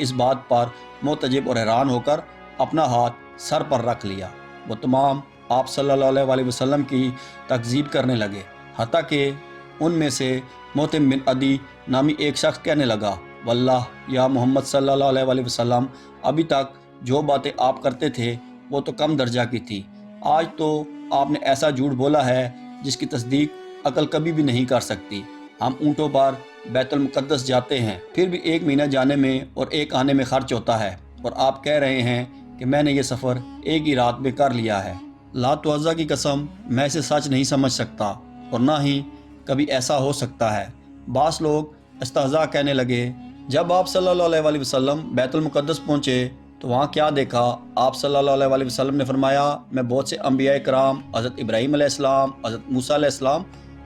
اس بات پر معتجب اور حیران ہو کر اپنا ہاتھ سر پر رکھ لیا۔ وہ تمام آپ صلی اللہ علیہ وسلم کی تکذیب کرنے لگے، حتیٰ کہ ان میں سے موتم بن عدی نامی ایک شخص کہنے لگا، واللہ یا محمد صلی اللہ علیہ وسلم، ابھی تک جو باتیں آپ کرتے تھے وہ تو کم درجہ کی تھی، آج تو آپ نے ایسا جھوٹ بولا ہے جس کی تصدیق عقل کبھی بھی نہیں کر سکتی۔ ہم اونٹوں پر بیت المقدس جاتے ہیں، پھر بھی 1 مہینہ جانے میں اور 1 آنے میں خرچ ہوتا ہے، اور آپ کہہ رہے ہیں کہ میں نے یہ سفر ایک ہی رات میں کر لیا ہے۔ لات و عزا کی قسم، میں اسے سچ نہیں سمجھ سکتا، اور نہ ہی کبھی ایسا ہو سکتا ہے۔ بعض لوگ استہزاء کہنے لگے، جب آپ صلی اللہ علیہ وسلم بیت المقدس پہنچے تو وہاں کیا دیکھا؟ آپ صلی اللہ علیہ وسلم نے فرمایا، میں بہت سے انبیاء کرام، حضرت ابراہیم علیہ السلام، حضرت موسیٰ علیہ السلام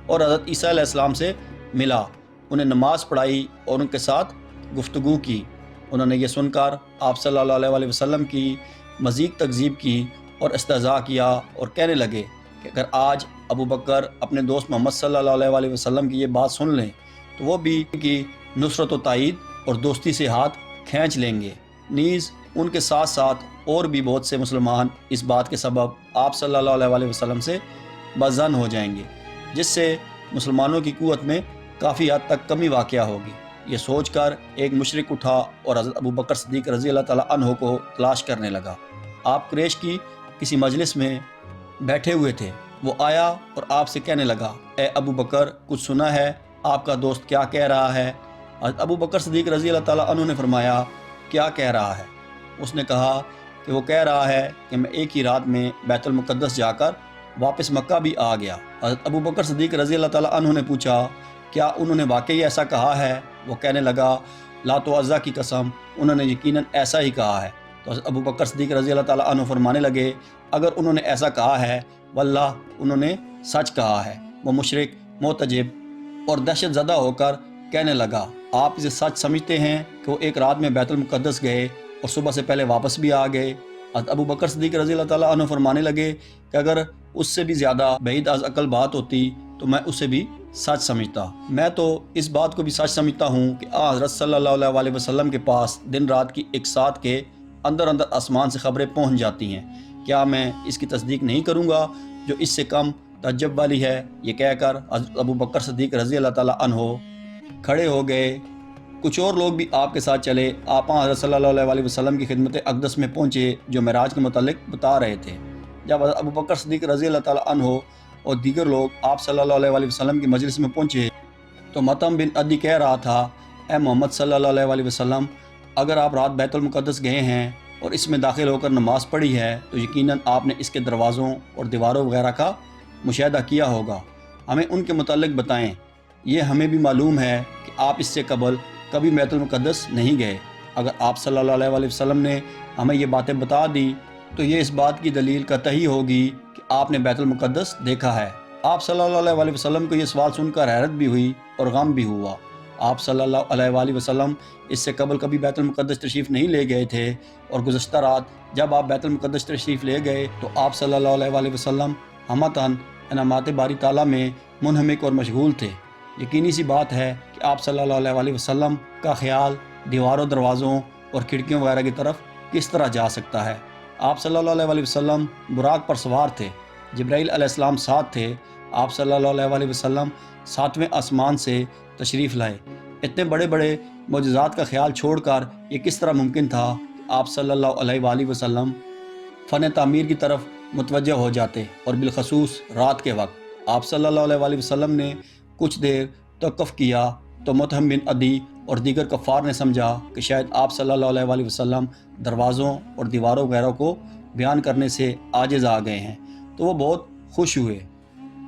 اور حضرت عیسیٰ علیہ السلام سے ملا، انہیں نماز پڑھائی اور ان کے ساتھ گفتگو کی۔ انہوں نے یہ سن کر آپ صلی اللہ علیہ وسلم کی مزید تکذیب کی اور استہزاء کیا، اور کہنے لگے کہ اگر آج ابو بکر اپنے دوست محمد صلی اللہ علیہ وسلم کی یہ بات سن لیں تو وہ بھی ان کی نصرت و تائید اور دوستی سے ہاتھ کھینچ لیں گے۔ نیز ان کے ساتھ ساتھ اور بھی بہت سے مسلمان اس بات کے سبب آپ صلی اللہ علیہ وسلم سے بدظن ہو جائیں گے، جس سے مسلمانوں کی قوت میں کافی حد تک کمی واقع ہوگی۔ یہ سوچ کر ایک مشرک اٹھا اور حضرت ابو بکر صدیق رضی اللہ تعالیٰ عنہ کو تلاش کرنے لگا۔ آپ قریش کی کسی مجلس میں بیٹھے ہوئے تھے، وہ آیا اور آپ سے کہنے لگا، اے ابو بکر، کچھ سنا ہے؟ آپ کا دوست کیا کہہ رہا ہے؟ حضرت ابو بکر صدیق رضی اللہ تعالیٰ عنہ نے فرمایا، کیا کہہ رہا ہے؟ اس نے کہا کہ وہ کہہ رہا ہے کہ میں ایک ہی رات میں بیت المقدس جا کر واپس مکہ بھی آ گیا۔ حضرت ابو بکر صدیق رضی اللہ تعالیٰ عنہ نے پوچھا، کیا انہوں نے واقعی ایسا کہا ہے؟ وہ کہنے لگا، لات و عزا کی قسم، انہوں نے یقیناً ایسا ہی کہا ہے۔ تو حضرت ابو بکر صدیق رضی اللہ تعالیٰ عنہ فرمانے لگے، اگر انہوں نے ایسا کہا ہے، واللہ انہوں نے سچ کہا ہے۔ وہ مشرک معتجب اور دہشت زدہ ہو کر کہنے لگا، آپ اسے سچ سمجھتے ہیں کہ وہ ایک رات میں بیت المقدس گئے اور صبح سے پہلے واپس بھی آ گئے؟ حضرت ابو بکر صدیق رضی اللہ تعالیٰ عنہ فرمانے لگے کہ اگر اس سے بھی زیادہ بعید از عقل بات ہوتی تو میں اسے بھی سچ سمجھتا۔ میں تو اس بات کو بھی سچ سمجھتا ہوں کہ حضرت صلی اللہ علیہ وسلم کے پاس دن رات کی ایک ساتھ کے اندر آسمان سے خبریں پہنچ جاتی ہیں، کیا میں اس کی تصدیق نہیں کروں گا جو اس سے کم تعجب والی ہے؟ یہ کہہ کر حضرت ابو بکر صدیق رضی اللہ تعالیٰ عنہ کھڑے ہو گئے۔ کچھ اور لوگ بھی آپ کے ساتھ چلے۔ آپ حضرت صلی اللہ علیہ وسلم کی خدمت اقدس میں پہنچے جو معراج کے متعلق بتا رہے تھے۔ جب حضرت ابو بکر صدیق رضی اللہ تعالیٰ عنہ اور دیگر لوگ آپ صلی اللہ علیہ وسلم کی مجلس میں پہنچے تو مطعم بن عدی کہہ رہا تھا، اے محمد صلی اللہ علیہ وسلم، اگر آپ رات بیت المقدس گئے ہیں اور اس میں داخل ہو کر نماز پڑھی ہے تو یقیناً آپ نے اس کے دروازوں اور دیواروں وغیرہ کا مشاہدہ کیا ہوگا، ہمیں ان کے متعلق بتائیں۔ یہ ہمیں بھی معلوم ہے کہ آپ اس سے قبل کبھی بیت المقدس نہیں گئے۔ اگر آپ صلی اللہ علیہ وسلم نے ہمیں یہ باتیں بتا دی تو یہ اس بات کی دلیل قطعی ہوگی کہ آپ نے بیت المقدس دیکھا ہے۔ آپ صلی اللہ علیہ وسلم کو یہ سوال سن کر حیرت بھی ہوئی اور غم بھی ہوا۔ آپ صلی اللہ علیہ وسلم اس سے قبل کبھی بیت المقدس تشریف نہیں لے گئے تھے، اور گزشتہ رات جب آپ بیت المقدس تشریف لے گئے تو آپ صلی اللہ علیہ وسلم ہمتاً انعامات باری تعالیٰ میں منہمک اور مشغول تھے۔ یقینی سی بات ہے کہ آپ صلی اللہ علیہ وسلم کا خیال دیواروں، دروازوں اور کھڑکیوں وغیرہ کی طرف کس طرح جا سکتا ہے؟ آپ صلی اللہ علیہ وسلم براق پر سوار تھے، جبرائیل علیہ السلام ساتھ تھے، آپ صلی اللہ علیہ وسلم 7ویں آسمان سے تشریف لائے۔ اتنے بڑے بڑے معجزات کا خیال چھوڑ کر یہ کس طرح ممکن تھا کہ آپ صلی اللہ علیہ وسلم فن تعمیر کی طرف متوجہ ہو جاتے، اور بالخصوص رات کے وقت؟ آپ صلی اللہ علیہ وسلم نے کچھ دیر توقف کیا تو مطعم بن عدی اور دیگر کفار نے سمجھا کہ شاید آپ صلی اللہ علیہ وسلم دروازوں اور دیواروں وغیرہ کو بیان کرنے سے عاجز آ گئے ہیں، تو وہ بہت خوش ہوئے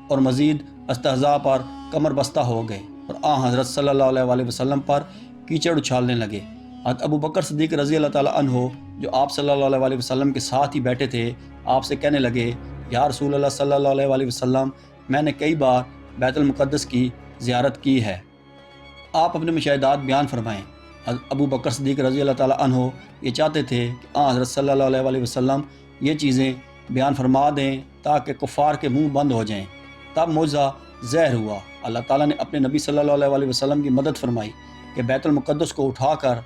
اور مزید استہزاء پر کمر بستہ ہو گئے اور حضرت صلی اللہ علیہ وسلم پر کیچڑ اچھالنے لگے۔ حضرت ابو بکر صدیق رضی اللہ تعالیٰ عنہ جو آپ صلی اللہ علیہ وسلم کے ساتھ ہی بیٹھے تھے، آپ سے کہنے لگے، یا رسول اللہ صلی اللہ علیہ وسلم، میں نے کئی بار بیت المقدس کی زیارت کی ہے، آپ اپنے مشاہدات بیان فرمائیں۔ حضرت ابو بکر صدیق رضی اللہ تعالیٰ عنہ یہ چاہتے تھے کہ حضرت صلی اللہ علیہ وسلم یہ چیزیں بیان فرما دیں تاکہ کفار کے منہ بند ہو جائیں۔ تب معجزہ ظاہر ہوا، اللہ تعالیٰ نے اپنے نبی صلی اللہ علیہ وسلم کی مدد فرمائی کہ بیت المقدس کو اٹھا کر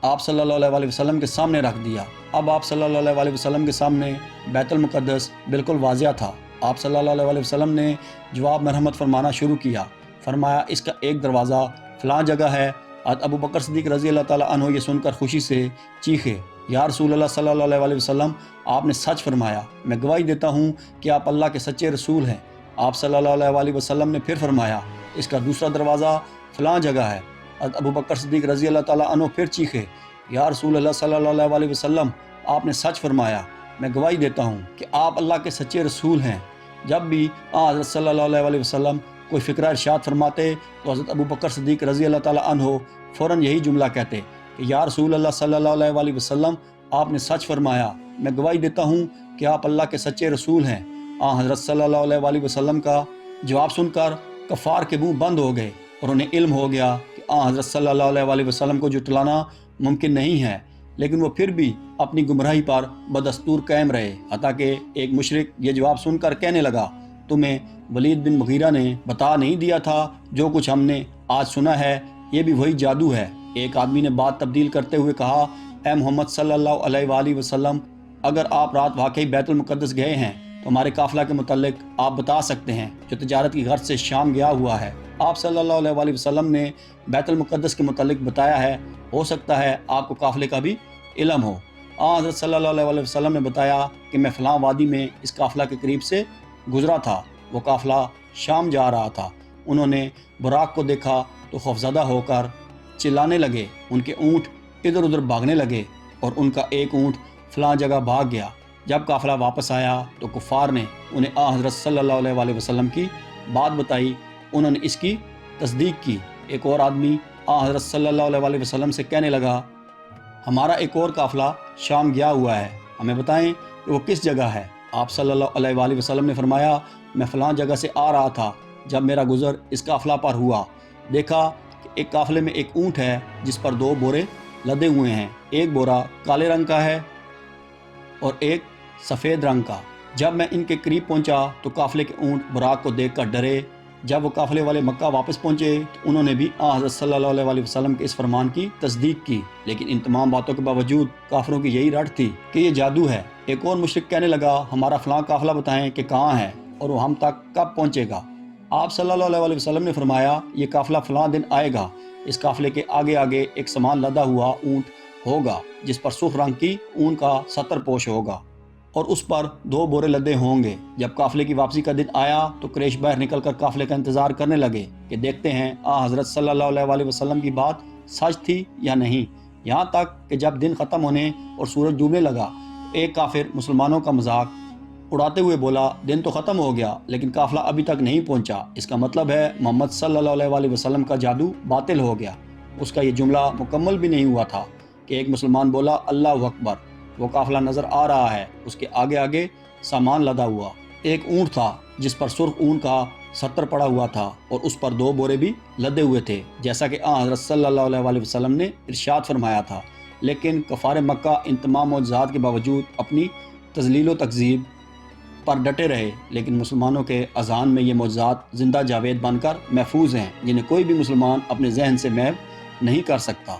آپ صلی اللہ علیہ وسلم کے سامنے رکھ دیا۔ اب آپ صلی اللہ علیہ وسلم کے سامنے بیت المقدس بالکل واضح تھا۔ آپ صلی اللہ علیہ وسلم نے جواب مرحمت فرمانا شروع کیا۔ فرمایا اس کا ایک دروازہ فلاں جگہ ہے۔ حضرت ابو بکر صدیق رضی اللہ تعالیٰ عنہ یہ سن کر خوشی سے چیخے، یا رسول اللہ صلی اللہ علیہ وسلم، آپ نے سچ فرمایا، میں گواہی دیتا ہوں کہ آپ اللہ کے سچے رسول ہیں۔ آپ صلی اللہ علیہ وسلم نے پھر فرمایا اس کا دوسرا دروازہ فلاں جگہ ہے۔ حضرت ابو بکر صدیق رضی اللہ تعالیٰ عنہ پھر چیخے، یا رسول اللہ صلی اللہ علیہ وسلم، آپ نے سچ فرمایا، میں گواہی دیتا ہوں کہ آپ اللہ کے سچے رسول ہیں۔ جب بھی حضرت صلی اللہ علیہ وسلم کوئی فکرہ ارشاد فرماتے تو حضرت ابو بکر صدیق رضی اللہ تعالیٰ عنہ فوراً یہی جملہ کہتے کہ یا رسول اللہ صلی اللہ علیہ وسلم، آپ نے سچ فرمایا، میں گواہی دیتا ہوں کہ آپ اللہ کے سچے رسول ہیں۔ حضرت صلی اللہ علیہ وسلم کا جواب سن کر کفار کے منہ بند ہو گئے اور انہیں علم ہو گیا کہ حضرت صلی اللہ علیہ وسلم کو جھٹلانا ممکن نہیں ہے، لیکن وہ پھر بھی اپنی گمراہی پر بدستور قائم رہے، حتیٰ کہ ایک مشرک یہ جواب سن کر کہنے لگا، تمہیں ولید بن مغیرہ نے بتا نہیں دیا تھا جو کچھ ہم نے آج سنا ہے یہ بھی وہی جادو ہے؟ ایک آدمی نے بات تبدیل کرتے ہوئے کہا، اے محمد صلی اللہ علیہ وسلم، اگر آپ رات واقعی بیت المقدس گئے ہیں تو ہمارے قافلہ کے متعلق آپ بتا سکتے ہیں جو تجارت کی غرض سے شام گیا ہوا ہے۔ آپ صلی اللہ علیہ وسلم نے بیت المقدس کے متعلق بتایا ہے، ہو سکتا ہے آپ کو قافلے کا بھی علم ہو۔ حضرت صلی اللہ علیہ وسلم نے بتایا کہ میں فلاں وادی میں اس قافلہ کے قریب سے گزرا تھا، وہ قافلہ شام جا رہا تھا۔ انہوں نے براق کو دیکھا تو خوفزدہ ہو کر چلانے لگے، ان کے اونٹ ادھر ادھر بھاگنے لگے اور ان کا ایک اونٹ فلاں جگہ بھاگ گیا۔ جب قافلہ واپس آیا تو کفار نے انہیں حضرت صلی اللہ علیہ وسلم کی بات بتائی، انہوں نے اس کی تصدیق کی۔ ایک اور آدمی حضرت صلی اللہ علیہ وسلم سے کہنے لگا، ہمارا ایک اور قافلہ شام گیا ہوا ہے، ہمیں بتائیں کہ وہ کس جگہ ہے؟ آپ صلی اللہ علیہ وسلم نے فرمایا، میں فلاں جگہ سے آ رہا تھا، جب میرا گزر اس قافلہ پر ہوا، دیکھا کہ ایک قافلے میں ایک اونٹ ہے جس پر 2 بورے لدے ہوئے ہیں، ایک بورا کالے رنگ کا ہے اور ایک سفید رنگ کا۔ جب میں ان کے قریب پہنچا تو قافلے کے اونٹ براق کو دیکھ کر ڈرے۔ جب وہ قافلے والے مکہ واپس پہنچے تو انہوں نے بھی حضرت صلی اللہ علیہ وسلم کے اس فرمان کی تصدیق کی، لیکن ان تمام باتوں کے باوجود کافروں کی یہی رٹ تھی کہ یہ جادو ہے۔ ایک اور مشرک کہنے لگا، ہمارا فلاں قافلہ بتائیں کہ کہاں ہے اور وہ ہم تک کب پہنچے گا؟ آپ صلی اللہ علیہ وسلم نے فرمایا، یہ قافلہ فلاں دن آئے گا، اس قافلے کے آگے آگے ایک سامان لدا ہوا اونٹ ہوگا جس پر سرخ رنگ کی اون کا ستر پوش ہوگا اور اس پر 2 بورے لدے ہوں گے۔ جب قافلے کی واپسی کا دن آیا تو قریش باہر نکل کر قافلے کا انتظار کرنے لگے کہ دیکھتے ہیں حضرت صلی اللہ علیہ وسلم کی بات سچ تھی یا نہیں۔ یہاں تک کہ جب دن ختم ہونے اور سورج ڈوبنے لگا، ایک کافر مسلمانوں کا مذاق اڑاتے ہوئے بولا، دن تو ختم ہو گیا لیکن قافلہ ابھی تک نہیں پہنچا، اس کا مطلب ہے محمد صلی اللہ علیہ وسلم کا جادو باطل ہو گیا۔ اس کا یہ جملہ مکمل بھی نہیں ہوا تھا کہ ایک مسلمان بولا، اللہ اکبر، وہ قافلہ نظر آ رہا ہے، اس کے آگے آگے سامان لدا ہوا ایک اونٹ تھا جس پر سرخ اون کا ستر پڑا ہوا تھا اور اس پر 2 بورے بھی لدے ہوئے تھے، جیسا کہ حضرت صلی اللہ علیہ وسلم نے ارشاد فرمایا تھا۔ لیکن کفار مکہ ان تمام معجزات کے باوجود اپنی تضلیل و تکذیب پر ڈٹے رہے، لیکن مسلمانوں کے اذہان میں یہ معجزات زندہ جاوید بن کر محفوظ ہیں، جنہیں کوئی بھی مسلمان اپنے ذہن سے محو نہیں کر سکتا۔